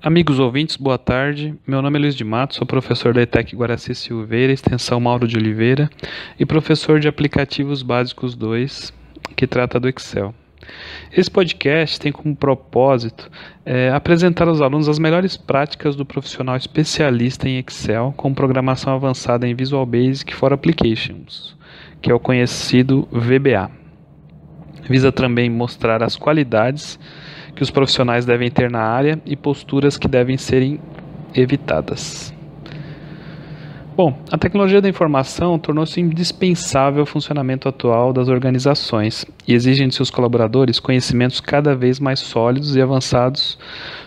Amigos ouvintes, boa tarde. Meu nome é Luiz de Matos, sou professor da ETEC Guaraci Silveira, extensão Mauro de Oliveira, e professor de Aplicativos Básicos 2, que trata do Excel. Esse podcast tem como propósito apresentar aos alunos as melhores práticas do profissional especialista em Excel com programação avançada em Visual Basic for Applications, que é o conhecido VBA. Visa também mostrar as qualidades que os profissionais devem ter na área e posturas que devem serem evitadas. Bom, a tecnologia da informação tornou-se indispensável ao funcionamento atual das organizações e exigem de seus colaboradores conhecimentos cada vez mais sólidos e avançados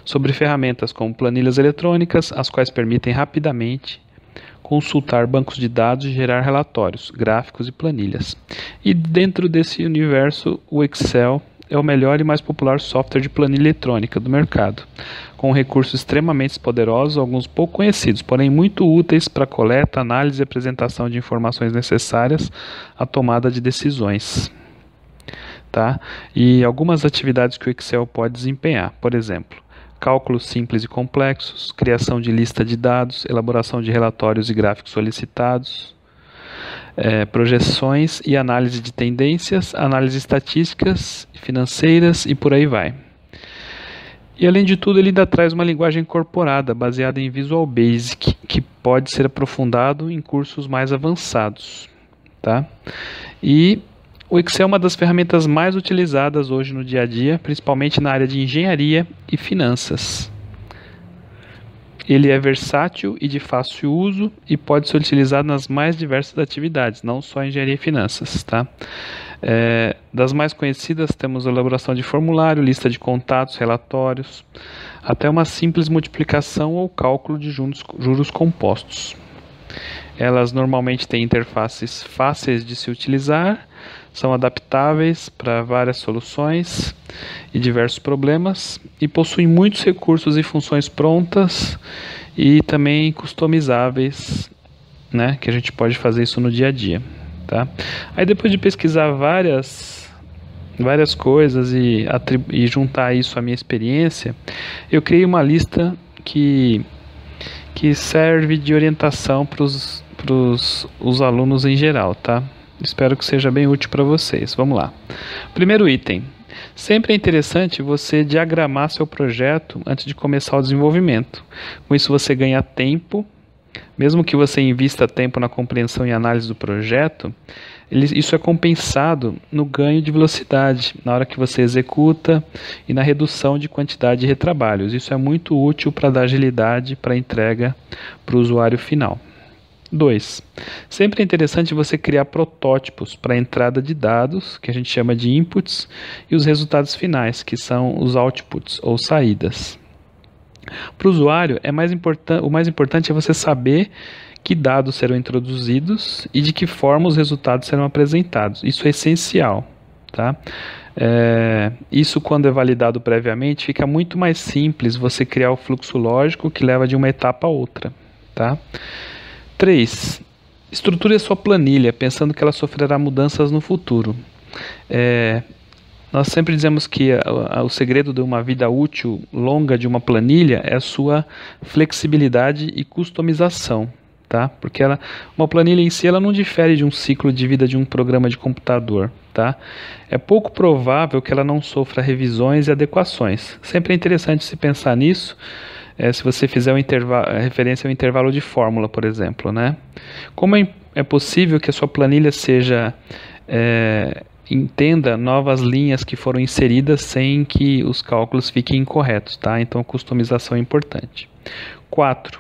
sobre ferramentas como planilhas eletrônicas, as quais permitem rapidamente consultar bancos de dados e gerar relatórios, gráficos e planilhas. E dentro desse universo, o Excel é o melhor e mais popular software de planilha eletrônica do mercado, com recursos extremamente poderosos, alguns pouco conhecidos, porém muito úteis para coleta, análise e apresentação de informações necessárias à tomada de decisões. Tá? E algumas atividades que o Excel pode desempenhar, por exemplo, cálculos simples e complexos, criação de lista de dados, elaboração de relatórios e gráficos solicitados, projeções e análise de tendências, análise estatísticas, financeiras e por aí vai. E além de tudo, ele ainda traz uma linguagem incorporada, baseada em Visual Basic, que pode ser aprofundado em cursos mais avançados. Tá? E o Excel é uma das ferramentas mais utilizadas hoje no dia a dia, principalmente na área de engenharia e finanças. Ele é versátil e de fácil uso e pode ser utilizado nas mais diversas atividades, não só engenharia e finanças. Tá? Das mais conhecidas temos a elaboração de formulário, lista de contatos, relatórios, até uma simples multiplicação ou cálculo de juros compostos. Elas normalmente têm interfaces fáceis de se utilizar, são adaptáveis para várias soluções e diversos problemas e possuem muitos recursos e funções prontas e também customizáveis, né, que a gente pode fazer isso no dia a dia. Tá? Aí depois de pesquisar várias coisas e juntar isso à minha experiência, eu criei uma lista que serve de orientação para os alunos em geral, tá? Espero que seja bem útil para vocês. Vamos lá. Primeiro item. Sempre é interessante você diagramar seu projeto antes de começar o desenvolvimento. Com isso você ganha tempo. Mesmo que você invista tempo na compreensão e análise do projeto, isso é compensado no ganho de velocidade, na hora que você executa e na redução de quantidade de retrabalhos. Isso é muito útil para dar agilidade para a entrega para o usuário final. 2. Sempre é interessante você criar protótipos para a entrada de dados, que a gente chama de inputs, e os resultados finais, que são os outputs ou saídas. Para o usuário, o mais importante é você saber que dados serão introduzidos e de que forma os resultados serão apresentados. Isso é essencial. Tá? Isso, quando é validado previamente, fica muito mais simples você criar o fluxo lógico que leva de uma etapa a outra. Tá? 3. Estruture a sua planilha, pensando que ela sofrerá mudanças no futuro. Nós sempre dizemos que o segredo de uma vida útil longa de uma planilha é a sua flexibilidade e customização. Tá? Porque uma planilha em si ela não difere de um ciclo de vida de um programa de computador. Tá? É pouco provável que ela não sofra revisões e adequações. Sempre é interessante se pensar nisso. Se você fizer referência ao intervalo de fórmula, por exemplo. Né? Como é possível que a sua planilha entenda novas linhas que foram inseridas sem que os cálculos fiquem incorretos? Tá? Então a customização é importante. 4.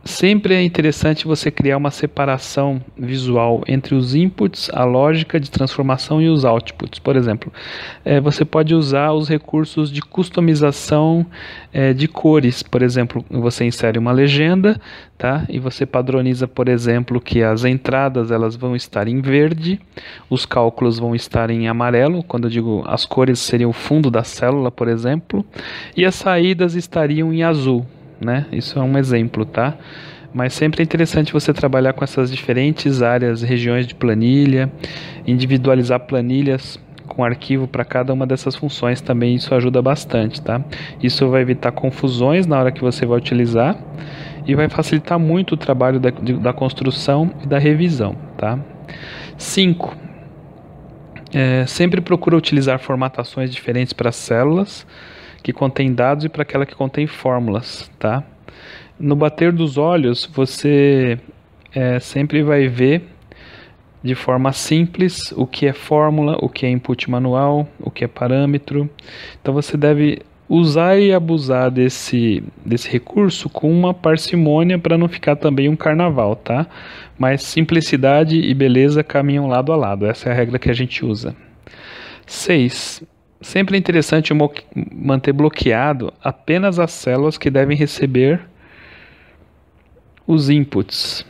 Sempre é interessante você criar uma separação visual entre os inputs, a lógica de transformação e os outputs. Por exemplo, você pode usar os recursos de customização de cores. Por exemplo, você insere uma legenda, tá? E você padroniza, por exemplo, que as entradas elas vão estar em verde, os cálculos vão estar em amarelo, quando eu digo as cores seriam o fundo da célula, por exemplo, e as saídas estariam em azul. Né? Isso é um exemplo, tá? Mas sempre é interessante você trabalhar com essas diferentes áreas, regiões de planilha, individualizar planilhas com arquivo para cada uma dessas funções também, isso ajuda bastante, tá? Isso vai evitar confusões na hora que você vai utilizar e vai facilitar muito o trabalho da construção e da revisão, tá? 5. Sempre procura utilizar formatações diferentes para células que contêm dados e para aquela que contém fórmulas, tá? No bater dos olhos, você sempre vai ver de forma simples o que é fórmula, o que é input manual, o que é parâmetro. Então você deve usar e abusar desse recurso com uma parcimônia para não ficar também um carnaval, tá? Mas simplicidade e beleza caminham lado a lado, essa é a regra que a gente usa. 6. Sempre é interessante manter bloqueado apenas as células que devem receber os inputs,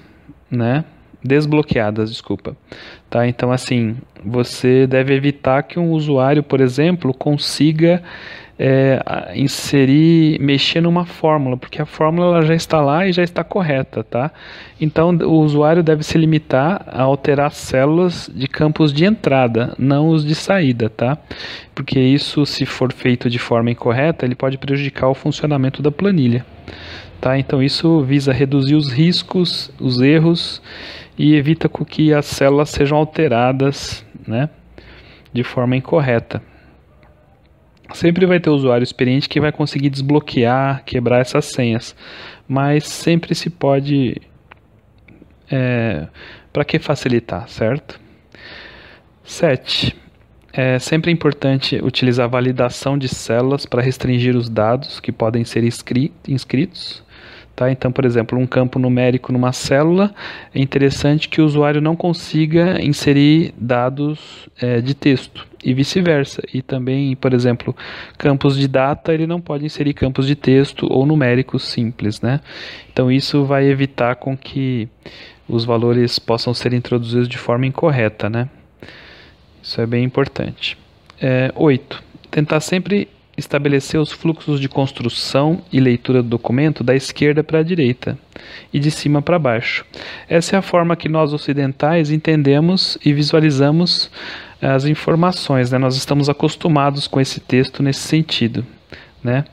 né? Desbloqueadas, desculpa. Tá? Então, assim, você deve evitar que um usuário, por exemplo, consiga mexer numa fórmula, porque a fórmula ela já está lá e já está correta, tá? Então, o usuário deve se limitar a alterar células de campos de entrada, não os de saída, tá? Porque isso, se for feito de forma incorreta, ele pode prejudicar o funcionamento da planilha. Tá? Então isso visa reduzir os riscos, os erros e evita que as células sejam alteradas, né, de forma incorreta. Sempre vai ter usuário experiente que vai conseguir desbloquear, quebrar essas senhas, mas sempre se pode, para que facilitar, certo? 7. É sempre importante utilizar a validação de células para restringir os dados que podem ser inscritos. Tá? Então, por exemplo, um campo numérico numa célula, é interessante que o usuário não consiga inserir dados de texto e vice-versa. E também, por exemplo, campos de data, ele não pode inserir campos de texto ou numéricos simples, né? Então, isso vai evitar com que os valores possam ser introduzidos de forma incorreta, né? Isso é bem importante. 8. Tentar sempre estabelecer os fluxos de construção e leitura do documento da esquerda para a direita e de cima para baixo. Essa é a forma que nós ocidentais entendemos e visualizamos as informações, né? Nós estamos acostumados com esse texto nesse sentido, né?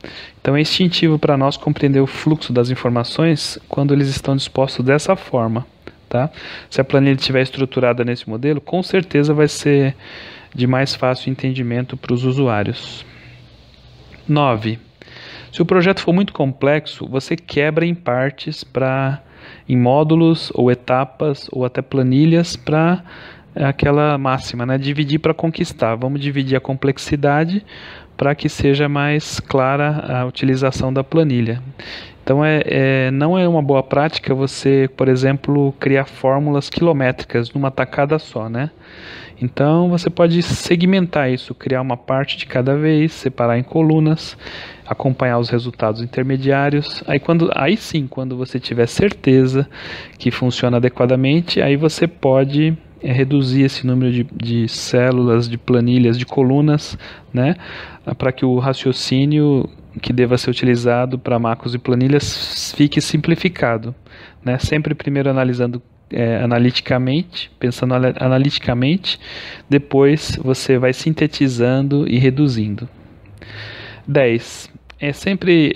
Então é instintivo para nós compreender o fluxo das informações quando eles estão dispostos dessa forma, tá? Se a planilha estiver estruturada nesse modelo, com certeza vai ser de mais fácil entendimento para os usuários. 9. Se o projeto for muito complexo, você quebra em partes em módulos ou etapas ou até planilhas para aquela máxima, né? Dividir para conquistar. Vamos dividir a complexidade para que seja mais clara a utilização da planilha. Então não é uma boa prática você, por exemplo, criar fórmulas quilométricas numa tacada só, né? Então você pode segmentar isso, criar uma parte de cada vez, separar em colunas, acompanhar os resultados intermediários. Aí sim, quando você tiver certeza que funciona adequadamente, aí você pode reduzir esse número de células, de planilhas, de colunas, né, para que o raciocínio que deva ser utilizado para macros e planilhas fique simplificado, né? Sempre primeiro analisando analiticamente, pensando analiticamente, depois você vai sintetizando e reduzindo. 10. Sempre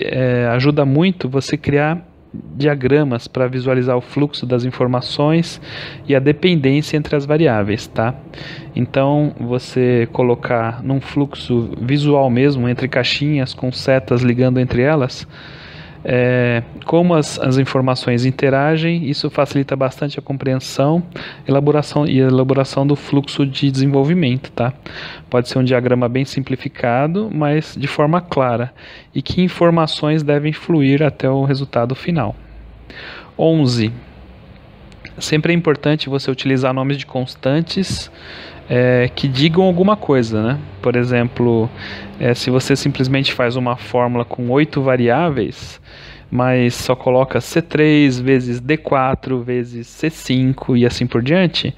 ajuda muito você criar diagramas para visualizar o fluxo das informações e a dependência entre as variáveis, tá? Então, você colocar num fluxo visual mesmo, entre caixinhas com setas ligando entre elas, como as informações interagem, isso facilita bastante a compreensão e elaboração do fluxo de desenvolvimento, tá? Pode ser um diagrama bem simplificado, mas de forma clara, e que informações devem fluir até o resultado final. 11. Sempre é importante você utilizar nomes de constantes que digam alguma coisa, né? Por exemplo, se você simplesmente faz uma fórmula com 8 variáveis, mas só coloca C3 vezes D4 vezes C5 e assim por diante,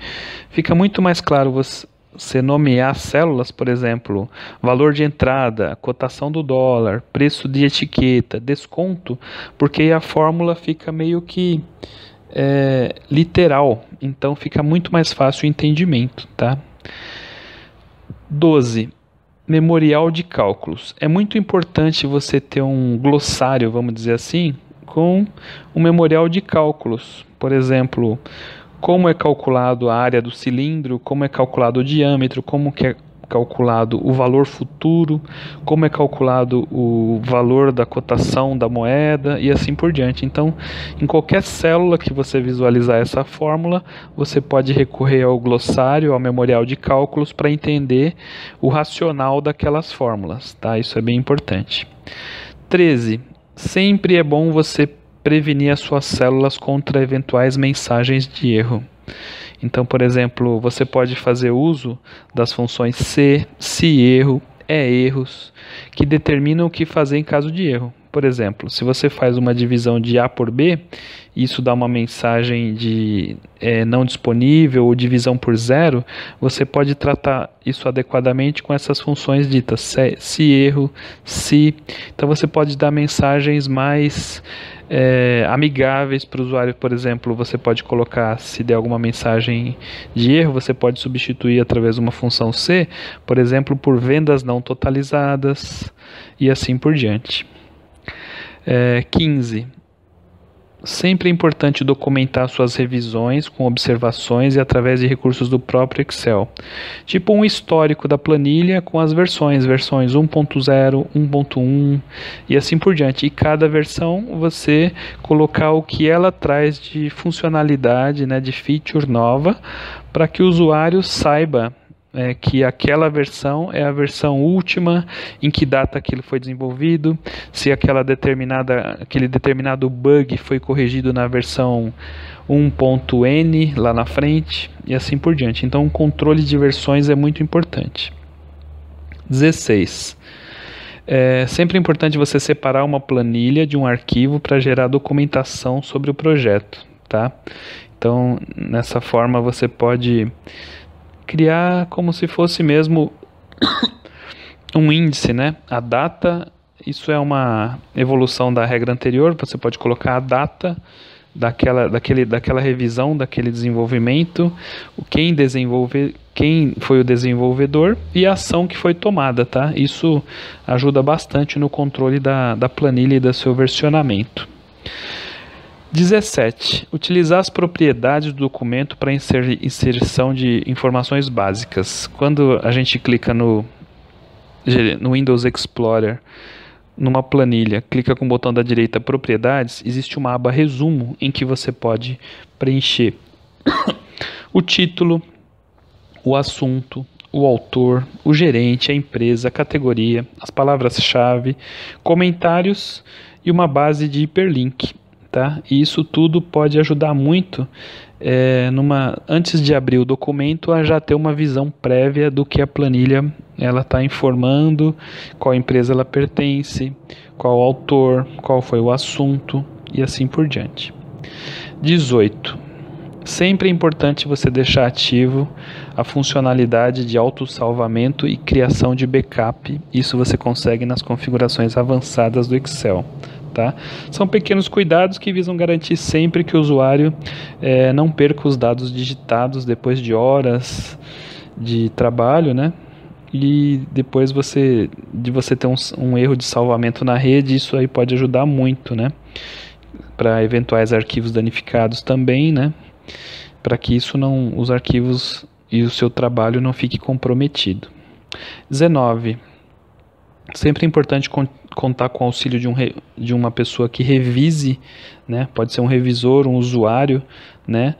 fica muito mais claro você nomear células, por exemplo, valor de entrada, cotação do dólar, preço de etiqueta, desconto, porque a fórmula fica meio que literal, então fica muito mais fácil o entendimento, tá? 12. Memorial de cálculos. É muito importante você ter um glossário, vamos dizer assim, com um memorial de cálculos. Por exemplo, como é calculado a área do cilindro, como é calculado o diâmetro, como que é calculado o valor futuro, como é calculado o valor da cotação da moeda e assim por diante. Então, em qualquer célula que você visualizar essa fórmula, você pode recorrer ao glossário, ao memorial de cálculos para entender o racional daquelas fórmulas, tá? Isso é bem importante. 13. Sempre é bom você prevenir as suas células contra eventuais mensagens de erro. Então, por exemplo, você pode fazer uso das funções se erro, erros, que determinam o que fazer em caso de erro. Por exemplo, se você faz uma divisão de A por B, isso dá uma mensagem de não disponível ou divisão por zero, você pode tratar isso adequadamente com essas funções ditas se erro, se. Então você pode dar mensagens mais amigáveis para o usuário. Por exemplo, você pode colocar, se der alguma mensagem de erro, você pode substituir através de uma função se, por exemplo, por vendas não totalizadas e assim por diante. 15. Sempre é importante documentar suas revisões com observações e através de recursos do próprio Excel. Tipo um histórico da planilha com as versões 1.0, 1.1 e assim por diante. E cada versão você colocar o que ela traz de funcionalidade, né, de feature nova, para que o usuário saiba que aquela versão é a versão última, em que data aquilo foi desenvolvido, se aquele determinado bug foi corrigido na versão 1.n lá na frente e assim por diante. Então o controle de versões é muito importante. 16. É sempre importante você separar uma planilha de um arquivo para gerar documentação sobre o projeto, tá? Então, nessa forma você pode criar como se fosse mesmo um índice, né? A data, isso é uma evolução da regra anterior, você pode colocar a data daquela revisão, daquele desenvolvimento, quem foi o desenvolvedor e a ação que foi tomada, tá? Isso ajuda bastante no controle da planilha e do seu versionamento. 17. Utilizar as propriedades do documento para inserção de informações básicas. Quando a gente clica no Windows Explorer, numa planilha, clica com o botão da direita Propriedades, existe uma aba Resumo em que você pode preencher o título, o assunto, o autor, o gerente, a empresa, a categoria, as palavras-chave, comentários e uma base de hiperlink. Tá? E isso tudo pode ajudar muito antes de abrir o documento a já ter uma visão prévia do que a planilha ela está informando, qual empresa ela pertence, qual autor, qual foi o assunto e assim por diante. 18. Sempre é importante você deixar ativo a funcionalidade de autossalvamento e criação de backup. Isso você consegue nas configurações avançadas do Excel. Tá? São pequenos cuidados que visam garantir sempre que o usuário não perca os dados digitados depois de horas de trabalho, né? E depois de você ter um erro de salvamento na rede, isso aí pode ajudar muito, né? Para eventuais arquivos danificados também, né? Para que os arquivos e o seu trabalho não fique comprometido. 19. Sempre é importante contar com o auxílio de uma pessoa que revise, né? Pode ser um revisor, um usuário, né?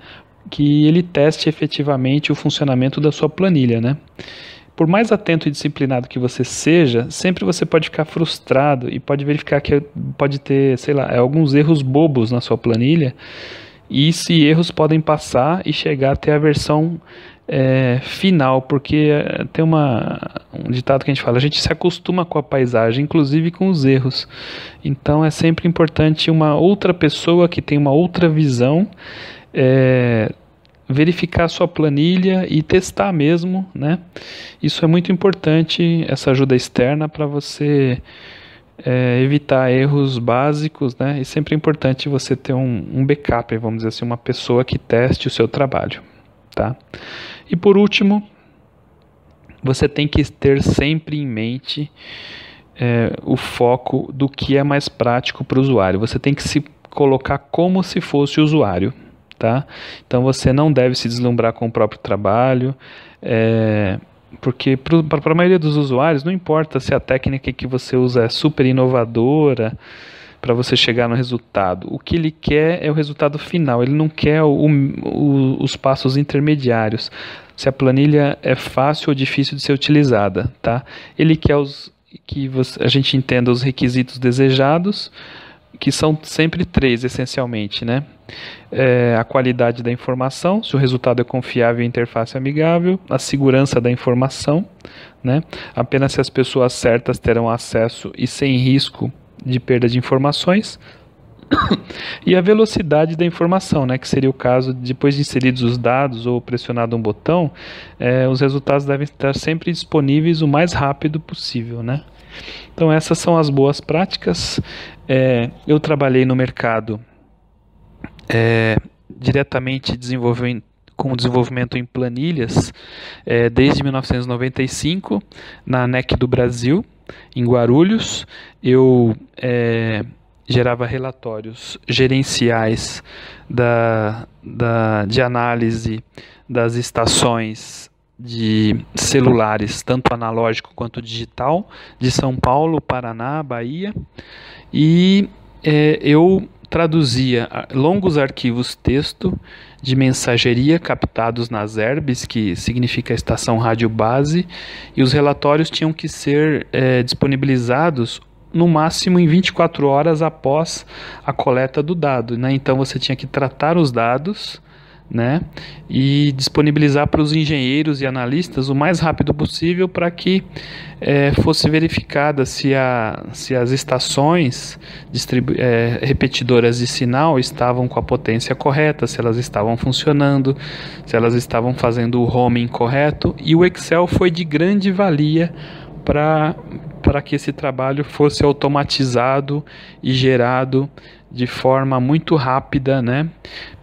Que ele teste efetivamente o funcionamento da sua planilha, né? Por mais atento e disciplinado que você seja, sempre você pode ficar frustrado e pode verificar que pode ter, sei lá, alguns erros bobos na sua planilha, e esses erros podem passar e chegar até a versão final, porque tem um ditado que a gente fala, a gente se acostuma com a paisagem, inclusive com os erros. Então é sempre importante uma outra pessoa que tem uma outra visão verificar a sua planilha e testar mesmo, né? Isso é muito importante, essa ajuda externa, para você evitar erros básicos, né? E sempre é importante você ter um backup, vamos dizer assim, uma pessoa que teste o seu trabalho, tá? E por último, você tem que ter sempre em mente o foco do que é mais prático para o usuário. Você tem que se colocar como se fosse o usuário, tá? Então você não deve se deslumbrar com o próprio trabalho, porque para a maioria dos usuários não importa se a técnica que você usa é super inovadora para você chegar no resultado. O que ele quer é o resultado final, ele não quer os passos intermediários, se a planilha é fácil ou difícil de ser utilizada, tá? Ele quer a gente entenda os requisitos desejados, que são sempre 3, essencialmente, né? A qualidade da informação, se o resultado é confiável e a interface amigável, a segurança da informação, né? Apenas se as pessoas certas terão acesso e sem risco de perda de informações, e a velocidade da informação, né? Que seria o caso, depois de inseridos os dados ou pressionado um botão, os resultados devem estar sempre disponíveis o mais rápido possível, né? Então essas são as boas práticas. Eu trabalhei no mercado diretamente com o desenvolvimento em planilhas desde 1995 na NEC do Brasil, em Guarulhos. Eu gerava relatórios gerenciais de análise das estações de celulares, tanto analógico quanto digital, de São Paulo, Paraná, Bahia, e eu traduzia longos arquivos texto de mensageria captados nas ERBs, que significa estação rádio base, e os relatórios tinham que ser disponibilizados no máximo em 24 horas após a coleta do dado, né? Então você tinha que tratar os dados, né, e disponibilizar para os engenheiros e analistas o mais rápido possível para que fosse verificada se as estações repetidoras de sinal estavam com a potência correta, se elas estavam funcionando, se elas estavam fazendo o roaming correto, e o Excel foi de grande valia para que esse trabalho fosse automatizado e gerado de forma muito rápida, né,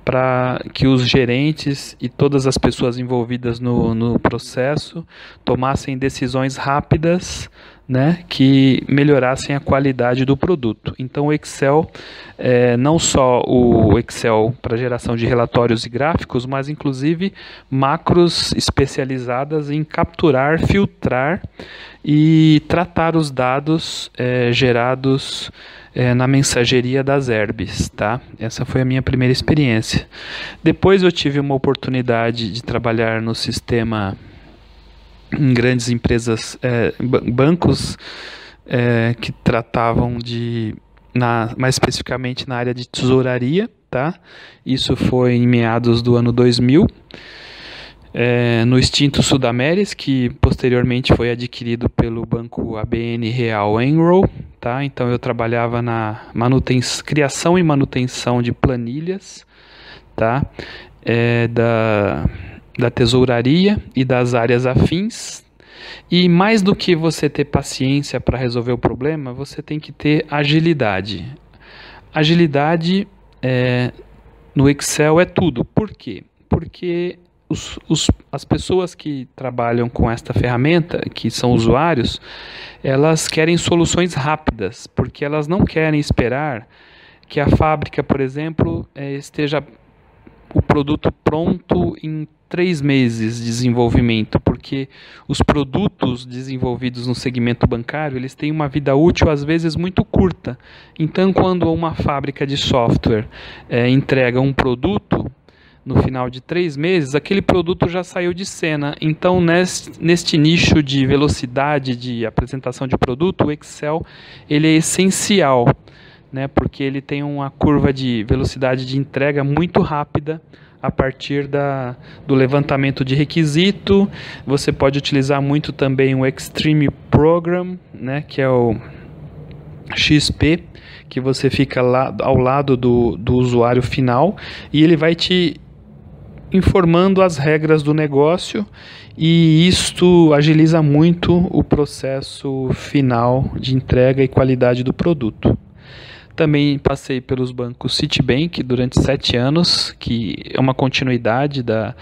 para que os gerentes e todas as pessoas envolvidas no processo tomassem decisões rápidas, né, que melhorassem a qualidade do produto. Então o Excel, não só o Excel para geração de relatórios e gráficos, mas inclusive macros especializadas em capturar, filtrar e tratar os dados gerados na mensageria das ERBs, tá? Essa foi a minha primeira experiência. Depois eu tive uma oportunidade de trabalhar no sistema em grandes empresas, bancos que tratavam mais especificamente na área de tesouraria, tá? Isso foi em meados do ano 2000. No extinto Sudameris, que posteriormente foi adquirido pelo banco ABN Real Enroll, tá? Então eu trabalhava na criação e manutenção de planilhas, tá? Da tesouraria e das áreas afins. E mais do que você ter paciência para resolver o problema, você tem que ter agilidade. Agilidade no Excel é tudo. Por quê? Porque as pessoas que trabalham com esta ferramenta, que são usuários, elas querem soluções rápidas, porque elas não querem esperar que a fábrica, por exemplo, esteja o produto pronto em 3 meses de desenvolvimento, porque os produtos desenvolvidos no segmento bancário, eles têm uma vida útil às vezes muito curta. Então, quando uma fábrica de software entrega um produto no final de 3 meses, aquele produto já saiu de cena. Então, neste nicho de velocidade de apresentação de produto, o Excel ele é essencial, né, porque ele tem uma curva de velocidade de entrega muito rápida a partir do levantamento de requisito. Você pode utilizar muito também o Extreme Program, né, que é o XP, que você fica lá ao lado do usuário final, e ele vai te informando as regras do negócio, e isto agiliza muito o processo final de entrega e qualidade do produto, Também passei pelos bancos Citibank durante 7 anos, que é uma continuidade da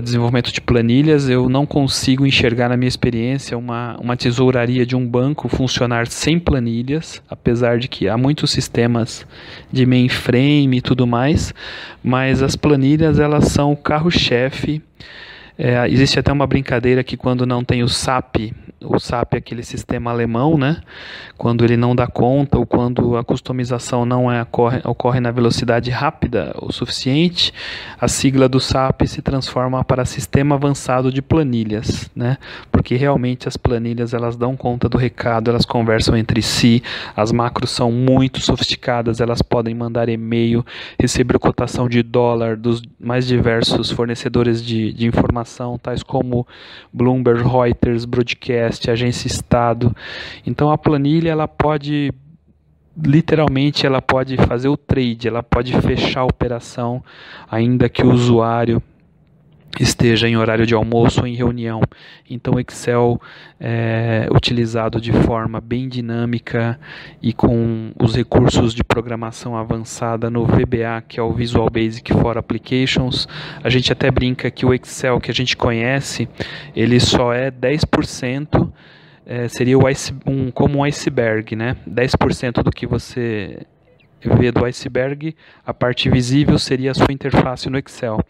desenvolvimento de planilhas. Eu não consigo enxergar na minha experiência uma tesouraria de um banco funcionar sem planilhas, apesar de que há muitos sistemas de mainframe e tudo mais, mas as planilhas elas são o carro-chefe. Existe até uma brincadeira que quando não tem o SAP é aquele sistema alemão, né? Quando ele não dá conta ou quando a customização não ocorre na velocidade rápida o suficiente, a sigla do SAP se transforma para Sistema Avançado de Planilhas, né? Porque realmente as planilhas elas dão conta do recado, elas conversam entre si, as macros são muito sofisticadas, elas podem mandar e-mail, receber cotação de dólar dos mais diversos fornecedores de informação, tais como Bloomberg, Reuters, Broadcast, Agência Estado. Então a planilha ela pode literalmente fazer o trade, ela pode fechar a operação ainda que o usuário esteja em horário de almoço ou em reunião. Então o Excel é utilizado de forma bem dinâmica e com os recursos de programação avançada no VBA, que é o Visual Basic for Applications. A gente até brinca que o Excel que a gente conhece, ele só é 10%, seria como um iceberg, né? 10% do que você vê do iceberg, a parte visível seria a sua interface no Excel.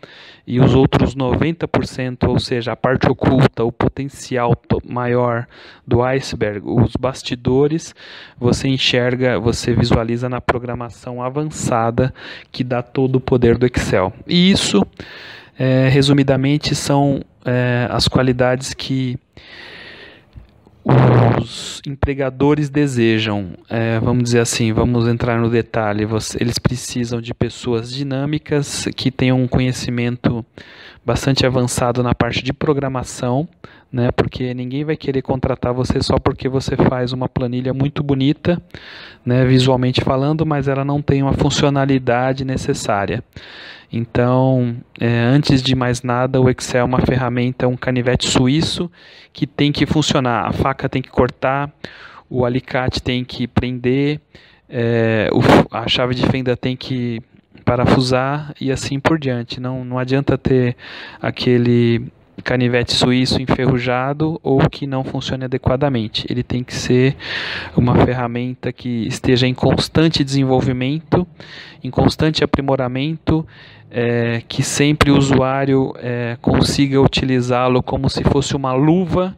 E os outros 90%, ou seja, a parte oculta, o potencial maior do iceberg, os bastidores, você enxerga, você visualiza na programação avançada que dá todo o poder do Excel. E isso, resumidamente, são as qualidades que os empregadores desejam. Vamos dizer assim, vamos entrar no detalhe. Eles precisam de pessoas dinâmicas que tenham um conhecimento bastante avançado na parte de programação, né? Porque ninguém vai querer contratar você só porque você faz uma planilha muito bonita, né, visualmente falando, mas ela não tem uma funcionalidade necessária. Então, antes de mais nada, o Excel é uma ferramenta, um canivete suíço que tem que funcionar. A faca tem que cortar, o alicate tem que prender, a chave de fenda tem que parafusar e assim por diante. Não adianta ter aquele canivete suíço enferrujado ou que não funcione adequadamente. Ele tem que ser uma ferramenta que esteja em constante desenvolvimento, em constante aprimoramento, que sempre o usuário consiga utilizá-lo como se fosse uma luva.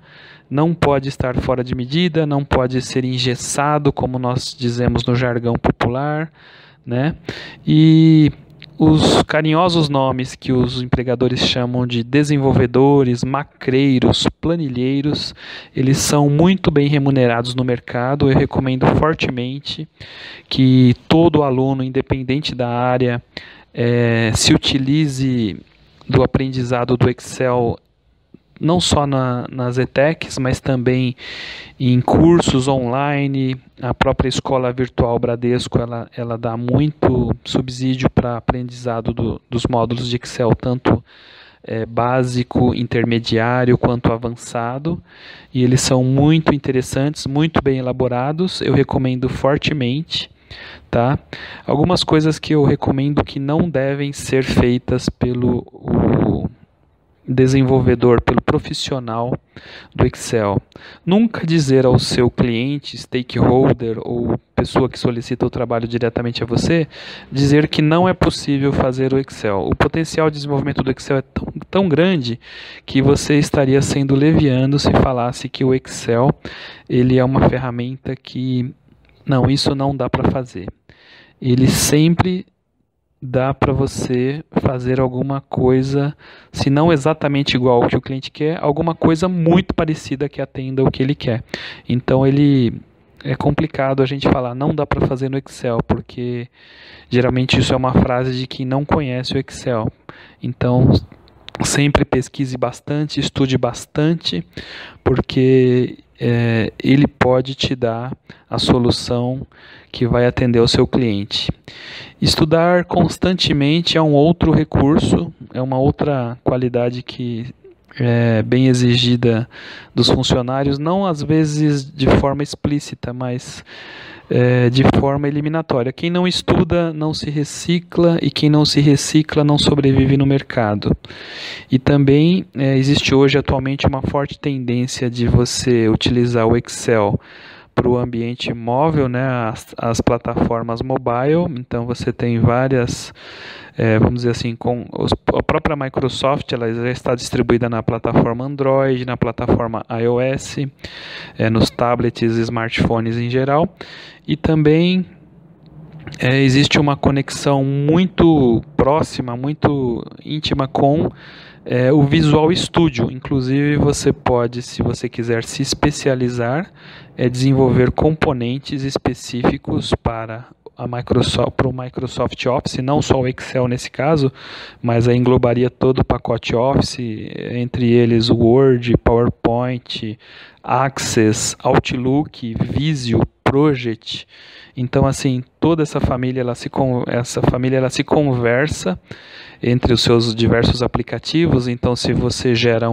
Não pode estar fora de medida, não pode ser engessado, como nós dizemos no jargão popular, né? E os carinhosos nomes que os empregadores chamam de desenvolvedores, macreiros, planilheiros, eles são muito bem remunerados no mercado. Eu recomendo fortemente que todo aluno, independente da área, se utilize do aprendizado do Excel, não só nas ETECs, mas também em cursos online. A própria Escola Virtual Bradesco, ela dá muito subsídio para aprendizado dos módulos de Excel, tanto básico, intermediário, quanto avançado. E eles são muito interessantes, muito bem elaborados. Eu recomendo fortemente. Tá? Algumas coisas que eu recomendo que não devem ser feitas pelo desenvolvedor, pelo profissional do Excel. Nunca dizer ao seu cliente, stakeholder ou pessoa que solicita o trabalho diretamente a você, dizer que não é possível fazer o Excel. O potencial de desenvolvimento do Excel é tão grande que você estaria sendo leviano se falasse que o Excel ele é uma ferramenta que não, isso não dá para fazer. Ele sempre dá para você fazer alguma coisa, se não exatamente igual ao que o cliente quer, alguma coisa muito parecida que atenda o que ele quer. Então é complicado a gente falar não dá para fazer no Excel, porque geralmente isso é uma frase de quem não conhece o Excel. Então sempre pesquise bastante, estude bastante, porque ele pode te dar a solução que vai atender o seu cliente. Estudar constantemente é um outro recurso, é uma outra qualidade que é bem exigida dos funcionários, não às vezes de forma explícita, mas de forma eliminatória. Quem não estuda não se recicla, e quem não se recicla não sobrevive no mercado. E também existe hoje atualmente uma forte tendência de você utilizar o Excel para o ambiente móvel, né, as plataformas mobile. Então você tem várias, vamos dizer assim, a própria Microsoft, ela já está distribuída na plataforma Android, na plataforma iOS, nos tablets e smartphones em geral, e também existe uma conexão muito próxima, muito íntima com o Visual Studio. Inclusive você pode, se você quiser se especializar, desenvolver componentes específicos para o Microsoft Office, não só o Excel nesse caso, mas aí englobaria todo o pacote Office, entre eles o Word, PowerPoint, Access, Outlook, Visio, Project. Então, assim, toda essa família ela se conversa entre os seus diversos aplicativos. Então, se você gera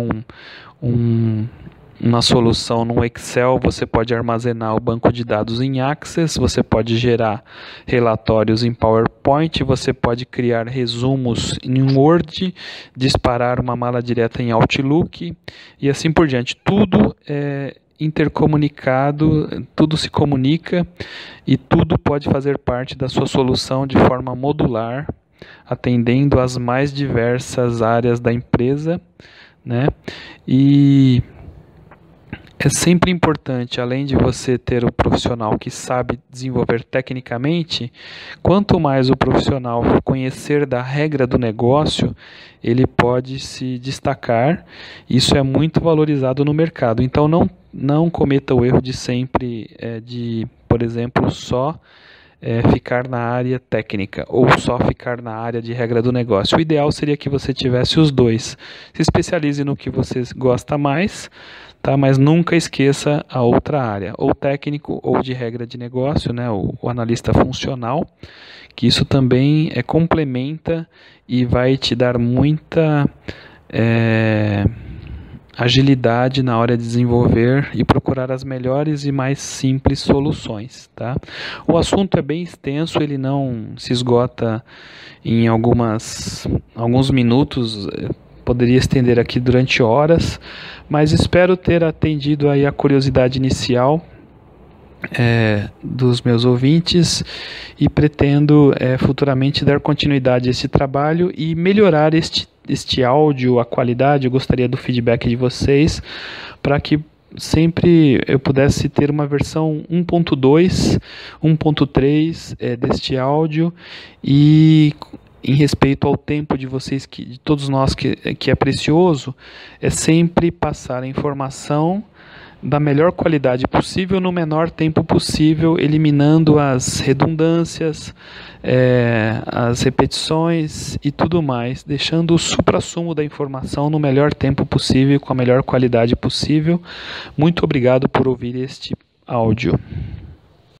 uma solução no Excel, você pode armazenar o banco de dados em Access, você pode gerar relatórios em PowerPoint, você pode criar resumos em Word, disparar uma mala direta em Outlook e assim por diante. Tudo é intercomunicado, tudo se comunica e tudo pode fazer parte da sua solução de forma modular, atendendo às mais diversas áreas da empresa, né? E é sempre importante, além de você ter o profissional que sabe desenvolver tecnicamente, quanto mais o profissional conhecer da regra do negócio, ele pode se destacar. Isso é muito valorizado no mercado. Então não cometa o erro de sempre, por exemplo, só ficar na área técnica ou só ficar na área de regra do negócio. O ideal seria que você tivesse os dois. Se especialize no que você gosta mais, tá? Mas nunca esqueça a outra área, ou técnico ou de regra de negócio, né? O analista funcional, que isso também complementa e vai te dar muita agilidade na hora de desenvolver e procurar as melhores e mais simples soluções, tá? O assunto é bem extenso, ele não se esgota em alguns minutos, poderia estender aqui durante horas, mas espero ter atendido aí a curiosidade inicial dos meus ouvintes e pretendo futuramente dar continuidade a esse trabalho e melhorar este áudio, a qualidade. Eu gostaria do feedback de vocês para que sempre eu pudesse ter uma versão 1.2, 1.3 deste áudio, e em respeito ao tempo de vocês, de todos nós que é precioso, é sempre passar a informação da melhor qualidade possível no menor tempo possível, eliminando as redundâncias, as repetições e tudo mais, deixando o suprassumo da informação no melhor tempo possível, com a melhor qualidade possível. Muito obrigado por ouvir este áudio.